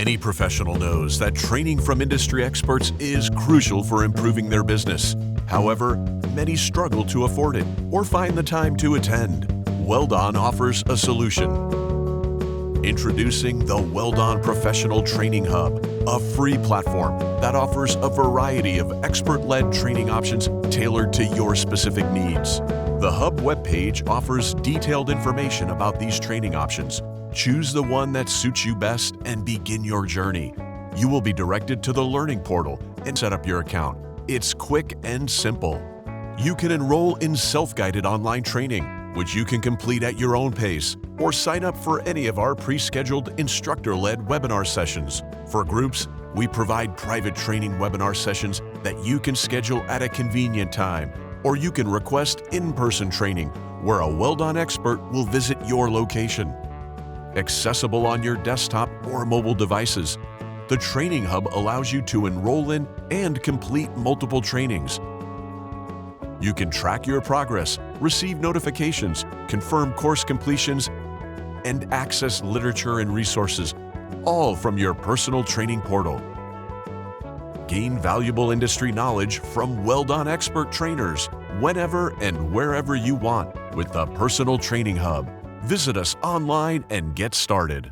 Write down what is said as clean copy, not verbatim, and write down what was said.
Any professional knows that training from industry experts is crucial for improving their business. However, many struggle to afford it or find the time to attend. Weld-On offers a solution. Introducing the Weld-On Professional Training Hub, a free platform that offers a variety of expert-led training options tailored to your specific needs. The Hub webpage offers detailed information about these training options. Choose the one that suits you best and begin your journey. You will be directed to the Learning portal and set up your account. It's quick and simple. You can enroll in self-guided online training, which you can complete at your own pace, or sign up for any of our pre-scheduled instructor-led webinar sessions. For groups, we provide private training webinar sessions that you can schedule at a convenient time, or you can request in-person training where a Weld-On expert will visit your location. Accessible on your desktop or mobile devices, the Training Hub allows you to enroll in and complete multiple trainings. You can track your progress, receive notifications, confirm course completions, and access literature and resources, all from your personal training portal. Gain valuable industry knowledge from Weld-On expert trainers whenever and wherever you want with the Personal Training Hub. Visit us online and get started.